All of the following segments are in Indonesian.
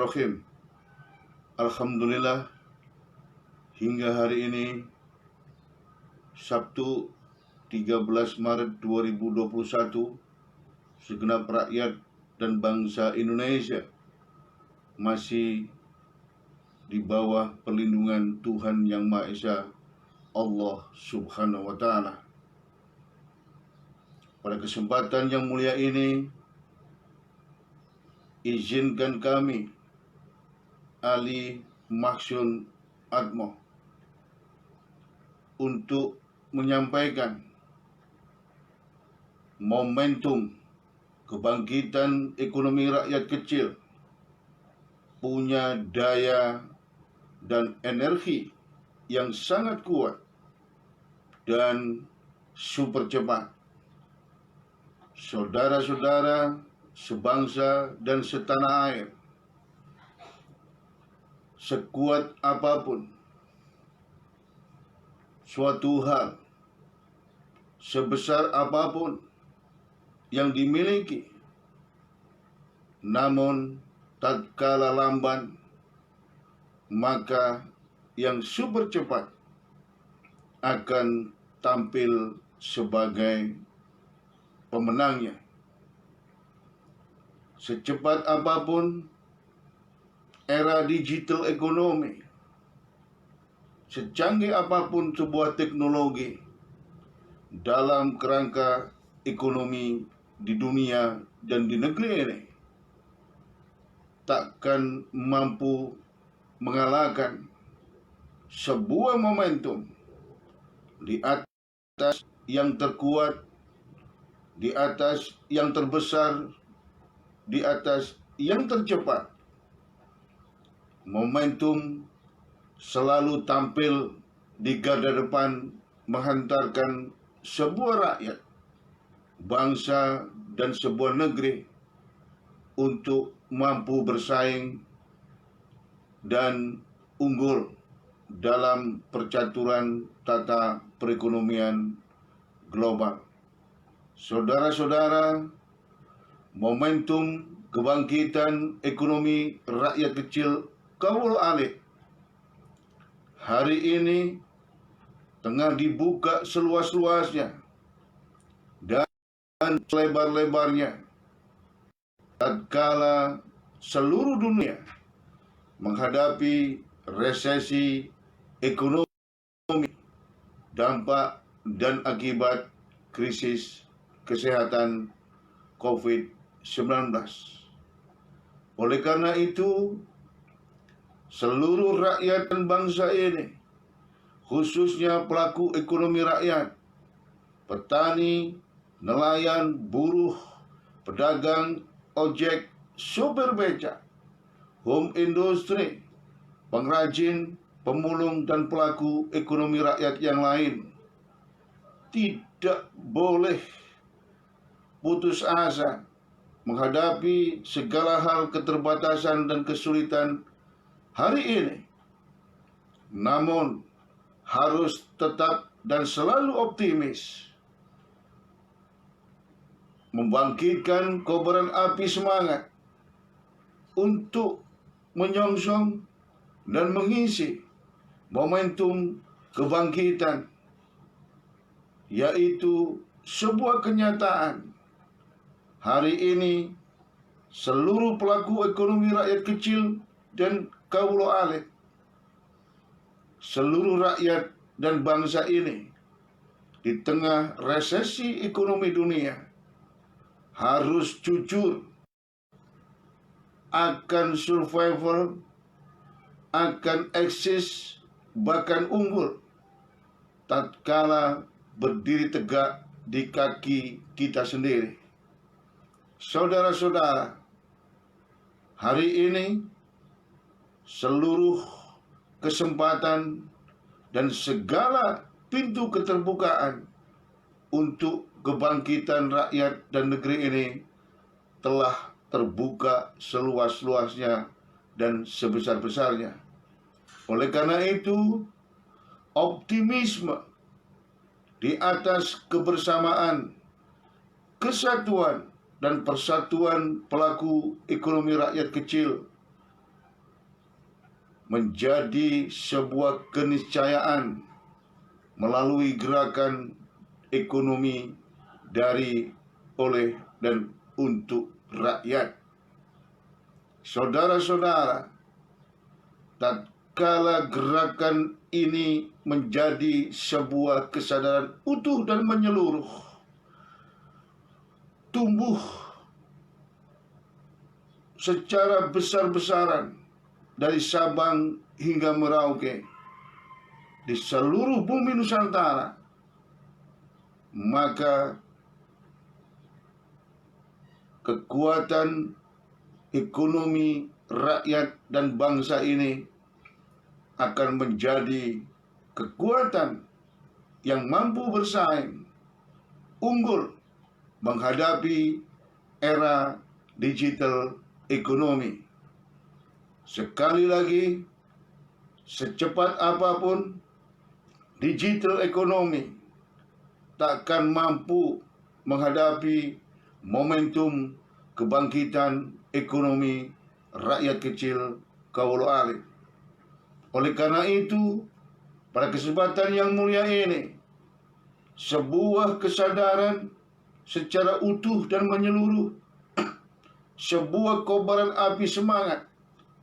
Bismillahirrahmanirrahim. Alhamdulillah, hingga hari ini Sabtu 13 Maret 2021, segenap rakyat dan bangsa Indonesia masih di bawah perlindungan Tuhan Yang Maha Esa, Allah Subhanahu wa Ta'ala. Pada kesempatan yang mulia ini, izinkan kami, Ali Mahsun Atmo, untuk menyampaikan momentum kebangkitan ekonomi rakyat kecil punya daya dan energi yang sangat kuat dan super cepat. Saudara-saudara sebangsa dan setanah air, sekuat apapun suatu hal, sebesar apapun yang dimiliki, namun tatkala lamban, maka yang super cepat akan tampil sebagai pemenangnya. Secepat apapun era digital ekonomi, secanggih apapun sebuah teknologi dalam kerangka ekonomi di dunia dan di negeri ini, takkan mampu mengalahkan sebuah momentum di atas yang terkuat, di atas yang terbesar, di atas yang tercepat. Momentum selalu tampil di garda depan menghantarkan sebuah rakyat, bangsa, dan sebuah negeri untuk mampu bersaing dan unggul dalam percaturan tata perekonomian global. Saudara-saudara, momentum kebangkitan ekonomi rakyat kecil kaul alih hari ini tengah dibuka seluas-luasnya dan selebar-lebarnya tatkala seluruh dunia menghadapi resesi ekonomi, dampak dan akibat krisis kesehatan COVID-19. Oleh karena itu, seluruh rakyat dan bangsa ini, khususnya pelaku ekonomi rakyat, petani, nelayan, buruh, pedagang, ojek, sopir becak, home industry, pengrajin, pemulung, dan pelaku ekonomi rakyat yang lain, tidak boleh putus asa menghadapi segala hal keterbatasan dan kesulitan hari ini, namun harus tetap dan selalu optimis, membangkitkan kobaran api semangat untuk menyongsong dan mengisi momentum kebangkitan, yaitu sebuah kenyataan. Hari ini seluruh pelaku ekonomi rakyat kecil dan kaul alih, seluruh rakyat dan bangsa ini di tengah resesi ekonomi dunia harus jujur akan survival, akan eksis, bahkan unggul tatkala berdiri tegak di kaki kita sendiri. Saudara-saudara, hari ini seluruh kesempatan dan segala pintu keterbukaan untuk kebangkitan rakyat dan negeri ini telah terbuka seluas-luasnya dan sebesar-besarnya. Oleh karena itu, optimisme di atas kebersamaan, kesatuan, dan persatuan pelaku ekonomi rakyat kecil menjadi sebuah keniscayaan melalui gerakan ekonomi dari, oleh, dan untuk rakyat. Saudara-saudara, tatkala gerakan ini menjadi sebuah kesadaran utuh dan menyeluruh, tumbuh secara besar-besaran dari Sabang hingga Merauke di seluruh bumi Nusantara, maka kekuatan ekonomi rakyat dan bangsa ini akan menjadi kekuatan yang mampu bersaing, unggul menghadapi era digital ekonomi. Sekali lagi, secepat apapun digital ekonomi takkan mampu menghadapi momentum kebangkitan ekonomi rakyat kecil kaula alit. Oleh karena itu, pada kesempatan yang mulia ini, sebuah kesadaran secara utuh dan menyeluruh, sebuah kobaran api semangat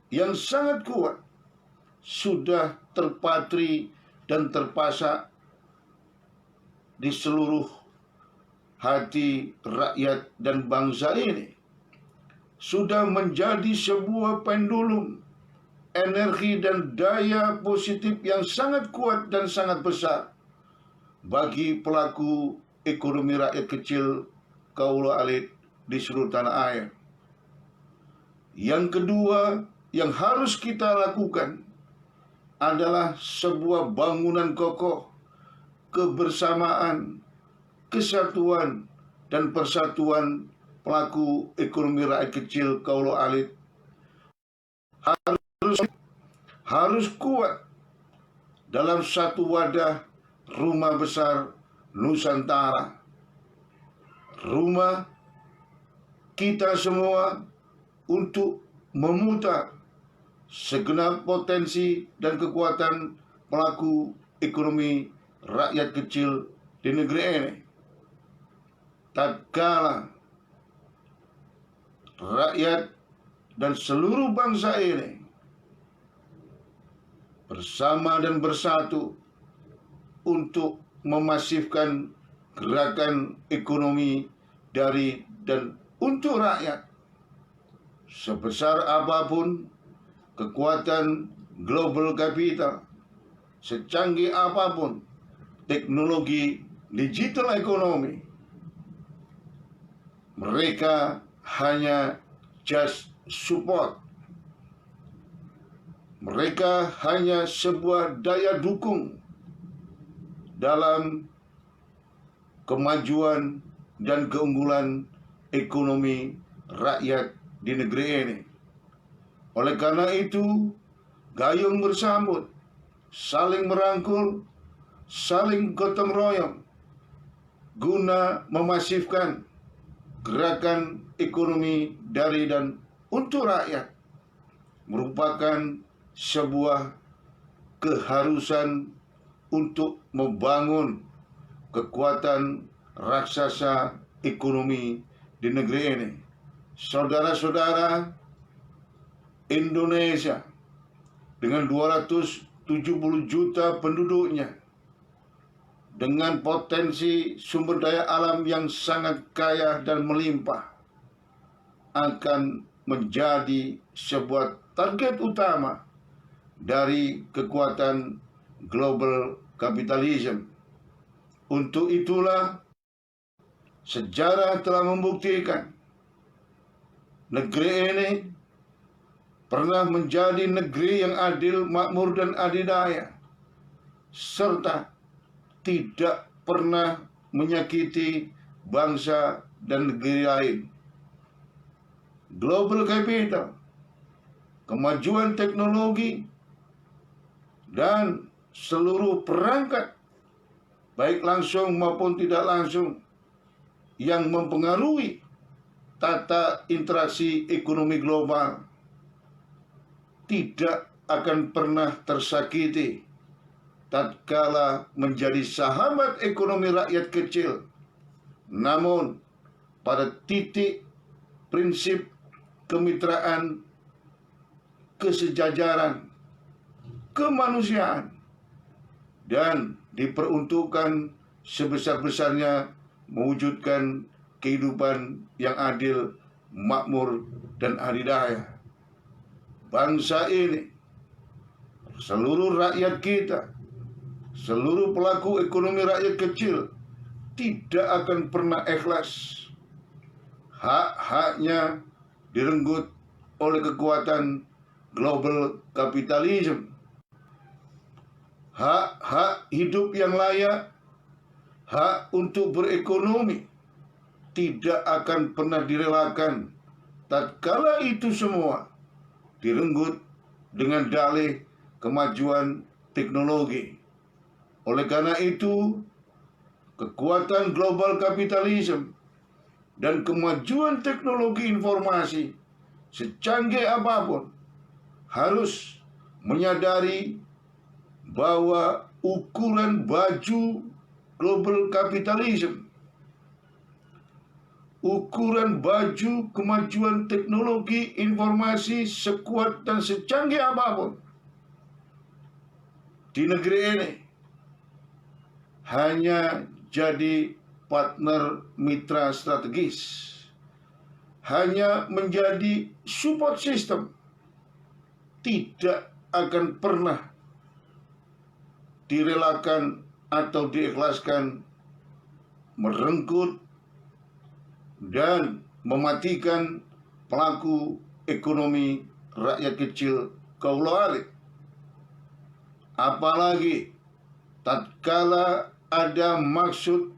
yang sangat kuat sudah terpatri dan terpasak di seluruh hati rakyat dan bangsa ini. Sudah menjadi sebuah pendulum energi dan daya positif yang sangat kuat dan sangat besar bagi pelaku ekonomi rakyat kecil kaula alit di seluruh tanah air. Yang kedua yang harus kita lakukan adalah sebuah bangunan kokoh, kebersamaan, kesatuan, dan persatuan pelaku ekonomi rakyat kecil kaula alit harus kuat dalam satu wadah rumah besar Nusantara, rumah kita semua untuk memutar segenap potensi dan kekuatan pelaku ekonomi rakyat kecil di negeri ini. Tatkala rakyat dan seluruh bangsa ini bersama dan bersatu untuk memasifkan gerakan ekonomi dari dan untuk rakyat, sebesar apapun kekuatan global capital, secanggih apapun teknologi digital ekonomi, mereka hanya just support. Mereka hanya sebuah daya dukung dalam kemajuan dan keunggulan ekonomi rakyat di negeri ini. Oleh karena itu, gayung bersambut, saling merangkul, saling gotong royong, guna memasifkan gerakan ekonomi dari dan untuk rakyat, merupakan sebuah keharusan untuk membangun kekuatan raksasa ekonomi di negeri ini. Saudara-saudara, Indonesia dengan 270 juta penduduknya, dengan potensi sumber daya alam yang sangat kaya dan melimpah, akan menjadi sebuah target utama dari kekuatan global capitalism. Untuk itulah sejarah telah membuktikan negeri ini pernah menjadi negeri yang adil, makmur, dan adidaya, serta tidak pernah menyakiti bangsa dan negeri lain. Global capital, kemajuan teknologi, dan seluruh perangkat, baik langsung maupun tidak langsung, yang mempengaruhi tata interaksi ekonomi global, tidak akan pernah tersakiti tatkala menjadi sahabat ekonomi rakyat kecil. Namun, pada titik prinsip kemitraan, kesejajaran, kemanusiaan, dan diperuntukkan sebesar-besarnya mewujudkan kehidupan yang adil, makmur, dan adidaya. Bangsa ini, seluruh rakyat kita, seluruh pelaku ekonomi rakyat kecil tidak akan pernah ikhlas hak-haknya direnggut oleh kekuatan global kapitalisme. Hak-hak hidup yang layak, hak untuk berekonomi tidak akan pernah direlakan tatkala itu semua direnggut dengan dalih kemajuan teknologi. Oleh karena itu, kekuatan global kapitalisme dan kemajuan teknologi informasi secanggih apapun harus menyadari bahwa ukuran baju global kapitalisme, ukuran baju kemajuan teknologi informasi sekuat dan secanggih apapun di negeri ini hanya jadi partner mitra strategis, hanya menjadi support system, tidak akan pernah direlakan atau diikhlaskan merenggut dan mematikan pelaku ekonomi rakyat kecil kaula alik. Apalagi tatkala ada maksud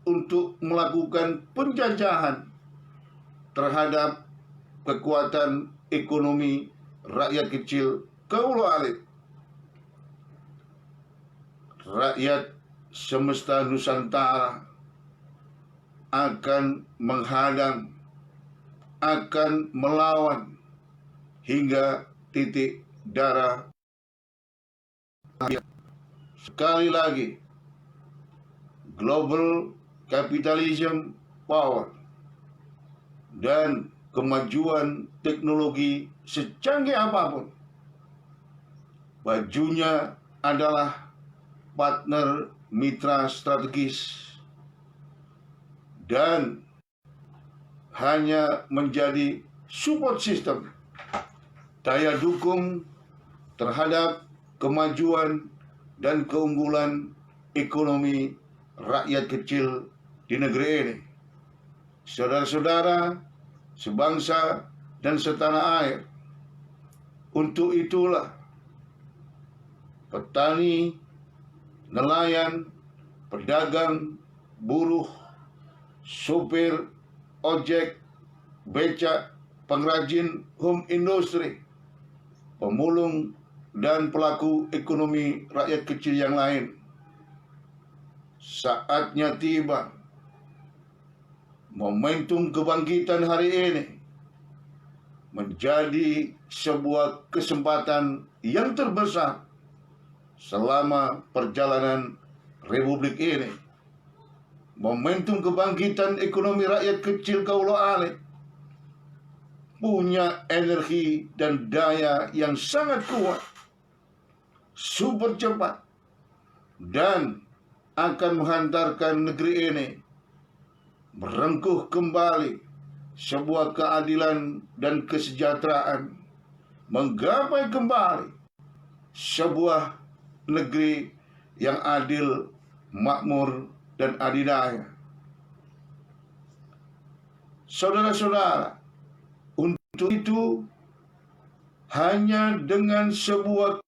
untuk melakukan penjajahan terhadap kekuatan ekonomi rakyat kecil kaula alik. Rakyat semesta Nusantara akan menghadang, akan melawan hingga titik darah. Sekali lagi, global capitalism power dan kemajuan teknologi secanggih apapun, bajunya adalah partner mitra strategis dan hanya menjadi support system, daya dukung terhadap kemajuan dan keunggulan ekonomi rakyat kecil di negeri ini. Saudara-saudara, sebangsa dan setanah air, untuk itulah petani, nelayan, pedagang, buruh, sopir, ojek, becak, pengrajin home industry, pemulung, dan pelaku ekonomi rakyat kecil yang lain, saatnya tiba. Momentum kebangkitan hari ini menjadi sebuah kesempatan yang terbesar selama perjalanan Republik ini. Momentum kebangkitan ekonomi rakyat kecil kaula alik punya energi dan daya yang sangat kuat, super cepat, dan akan menghantarkan negeri ini merengkuh kembali sebuah keadilan dan kesejahteraan, menggapai kembali sebuah negeri yang adil, makmur, dan adidaya. Saudara-saudara, untuk itu hanya dengan sebuah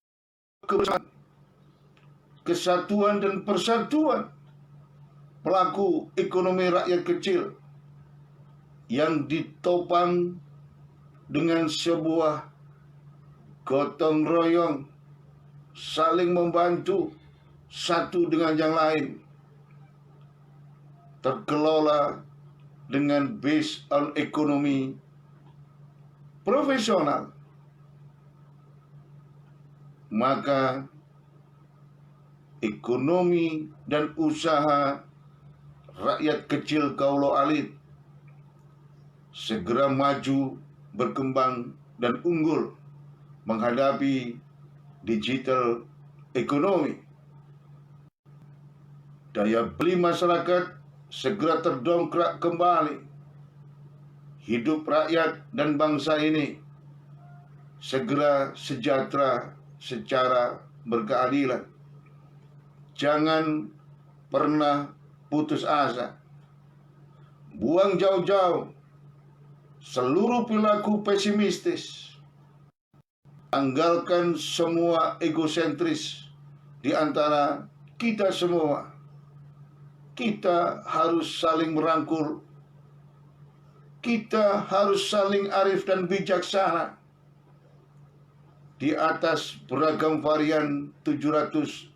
kesatuan dan persatuan pelaku ekonomi rakyat kecil yang ditopang dengan sebuah gotong royong, saling membantu satu dengan yang lain, terkelola dengan based on ekonomi profesional, maka ekonomi dan usaha rakyat kecil kaulo alit segera maju, berkembang, dan unggul menghadapi digital ekonomi. Daya beli masyarakat segera terdongkrak kembali. Hidup rakyat dan bangsa ini segera sejahtera secara berkeadilan. Jangan pernah putus asa. Buang jauh-jauh seluruh perilaku pesimistis. Tanggalkan semua egosentris di antara kita semua. Kita harus saling merangkul. Kita harus saling arif dan bijaksana. Di atas beragam varian 750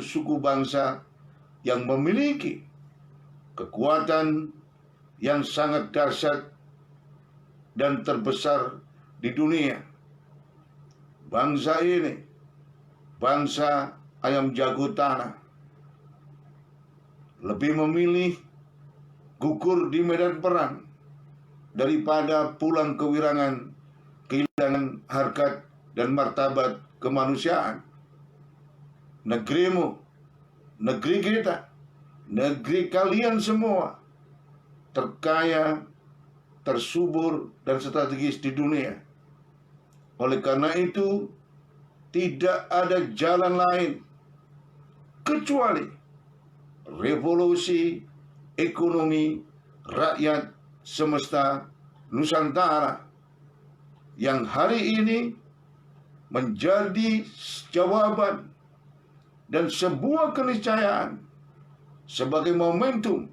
suku bangsa yang memiliki kekuatan yang sangat dahsyat dan terbesar di dunia. Bangsa ini, bangsa ayam jago tanah, lebih memilih gugur di medan perang daripada pulang kewirangan, kehilangan harkat dan martabat kemanusiaan. Negerimu, negeri kita, negeri kalian semua terkaya, tersubur, dan strategis di dunia. Oleh karena itu, tidak ada jalan lain kecuali revolusi ekonomi rakyat semesta Nusantara yang hari ini menjadi jawaban dan sebuah keniscayaan sebagai momentum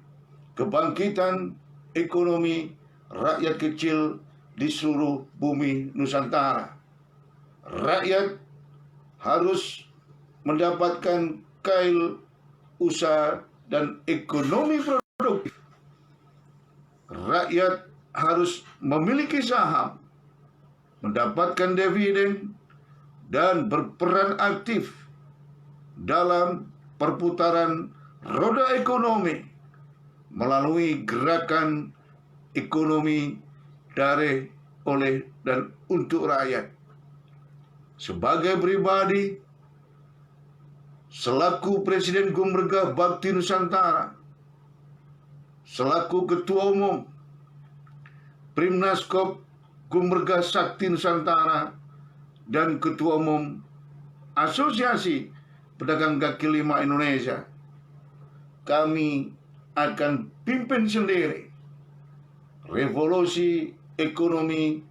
kebangkitan ekonomi rakyat kecil di seluruh bumi Nusantara. Rakyat harus mendapatkan kail usaha dan ekonomi produktif. Rakyat harus memiliki saham, mendapatkan dividen, dan berperan aktif dalam perputaran roda ekonomi melalui gerakan ekonomi dari, oleh, dan untuk rakyat. Sebagai pribadi, selaku Presiden Gumregah Bakti Nusantara, selaku Ketua Umum Primnaskop Gumregah Sakti Nusantara, dan Ketua Umum Asosiasi Pedagang Kaki Lima Indonesia, kami akan pimpin sendiri revolusi ekonomi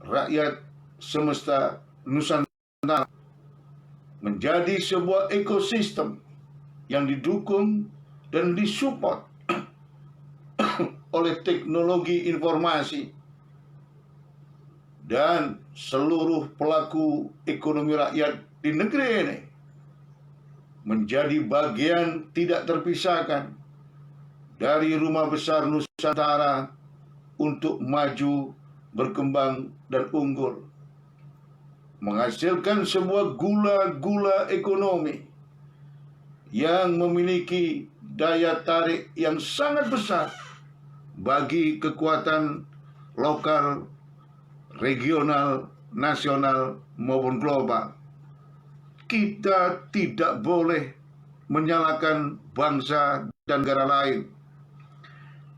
rakyat semesta Nusantara menjadi sebuah ekosistem yang didukung dan disupport oleh teknologi informasi, dan seluruh pelaku ekonomi rakyat di negeri ini menjadi bagian tidak terpisahkan dari rumah besar Nusantara untuk maju, berkembang, dan unggul, menghasilkan sebuah gula-gula ekonomi yang memiliki daya tarik yang sangat besar bagi kekuatan lokal, regional, nasional, maupun global. Kita tidak boleh menyalahkan bangsa dan negara lain.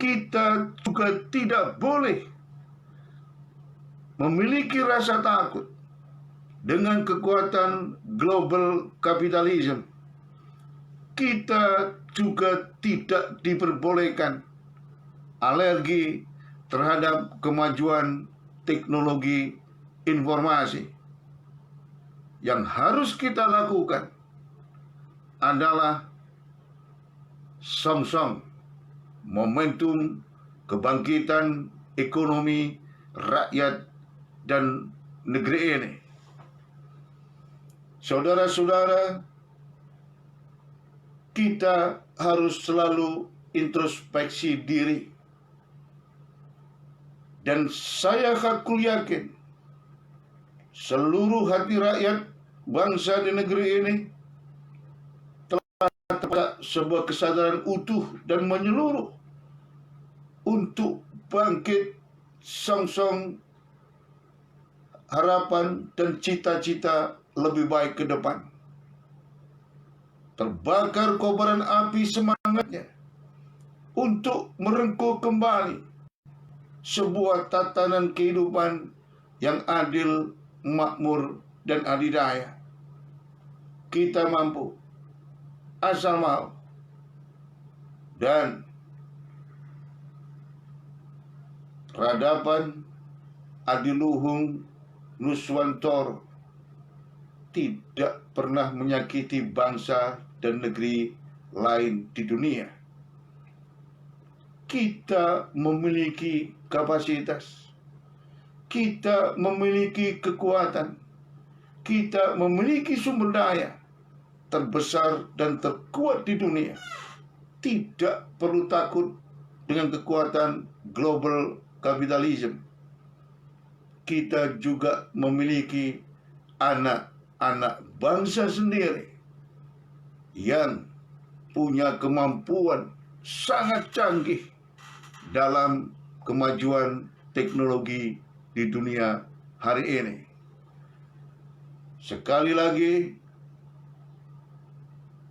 Kita juga tidak boleh memiliki rasa takut dengan kekuatan global kapitalisme. Kita juga tidak diperbolehkan alergi terhadap kemajuan teknologi informasi. Yang harus kita lakukan adalah song-song momentum kebangkitan ekonomi rakyat dan negeri ini. Saudara-saudara, kita harus selalu introspeksi diri. Dan saya hakul yakin seluruh hati rakyat bangsa di negeri ini telah terdapat sebuah kesadaran utuh dan menyeluruh untuk bangkit song-song harapan dan cita-cita lebih baik ke depan. Terbakar kobaran api semangatnya untuk merengkuh kembali sebuah tatanan kehidupan yang adil, makmur, dan adidaya. Kita mampu, asal mau. Dan peradaban Adiluhung Nuswantoro tidak pernah menyakiti bangsa dan negeri lain di dunia. Kita memiliki kapasitas, kita memiliki kekuatan, kita memiliki sumber daya terbesar dan terkuat di dunia. Tidak perlu takut dengan kekuatan global kapitalisme. Kita juga memiliki anak-anak bangsa sendiri yang punya kemampuan sangat canggih dalam kemajuan teknologi di dunia hari ini. Sekali lagi,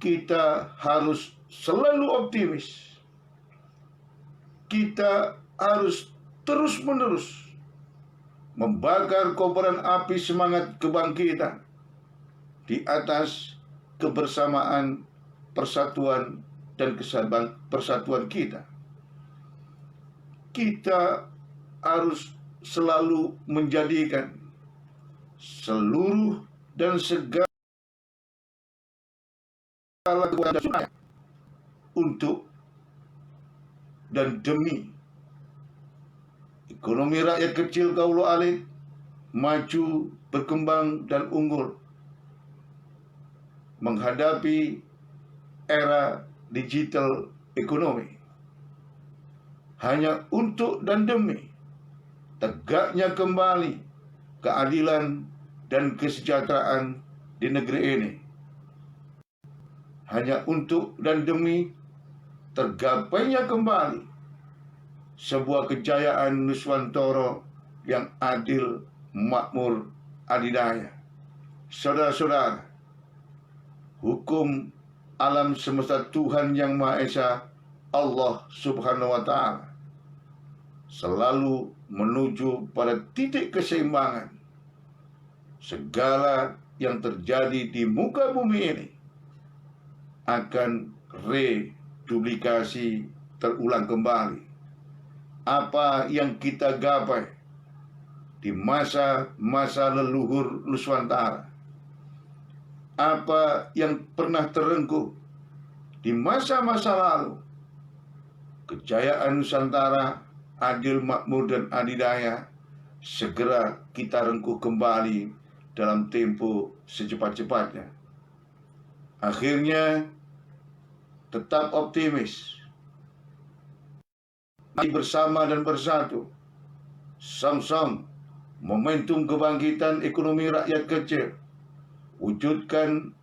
kita harus selalu optimis. Kita harus terus-menerus membakar kobaran api semangat kebangkitan di atas kebersamaan, persatuan, dan persatuan kita. Kita harus selalu menjadikan seluruh dan segala kekuatan untuk dan demi ekonomi rakyat kecil kaulo alit maju, berkembang, dan unggul menghadapi era digital ekonomi. Hanya untuk dan demi tegaknya kembali keadilan dan kesejahteraan di negeri ini. Hanya untuk dan demi tergapainya kembali sebuah kejayaan Nuswantoro yang adil, makmur, adidaya. Saudara-saudara, hukum alam semesta Tuhan Yang Maha Esa, Allah Subhanahu wa Ta'ala, selalu menuju pada titik keseimbangan. Segala yang terjadi di muka bumi ini akan reduplikasi, terulang kembali. Apa yang kita gapai di masa-masa leluhur Nuswantara, apa yang pernah terengkuh di masa-masa lalu, kejayaan Nusantara adil, makmur, dan adidaya, segera kita rengkuh kembali dalam tempo secepat-cepatnya. Akhirnya, tetap optimis, mari bersama dan bersatu, song-song momentum kebangkitan ekonomi rakyat kecil, wujudkan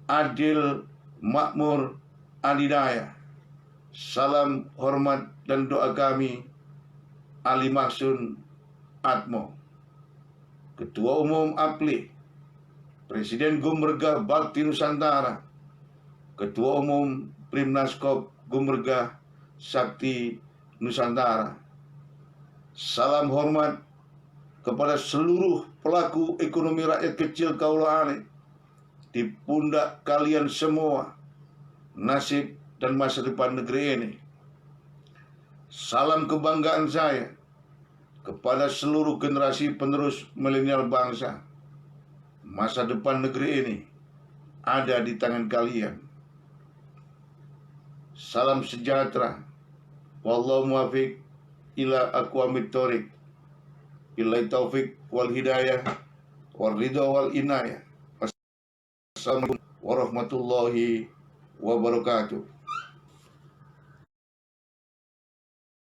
adil, makmur, adidaya. Salam hormat dan doa kami, Ali Mahsun Atmo, Ketua Umum APLI, Presiden Gumregah Bakti Nusantara, Ketua Umum Primnaskop Gumregah Sakti Nusantara. Salam hormat kepada seluruh pelaku ekonomi rakyat kecil kaulo alit. Di pundak kalian semua nasib dan masa depan negeri ini. Salam kebanggaan saya kepada seluruh generasi penerus milenial bangsa. Masa depan negeri ini ada di tangan kalian. Salam sejahtera. Wallahu muwaffiq ila aqwamit thoriq. Billahi taufik wal hidayah wal ridha wal inayah. Assalamualaikum warahmatullahi wabarakatuh.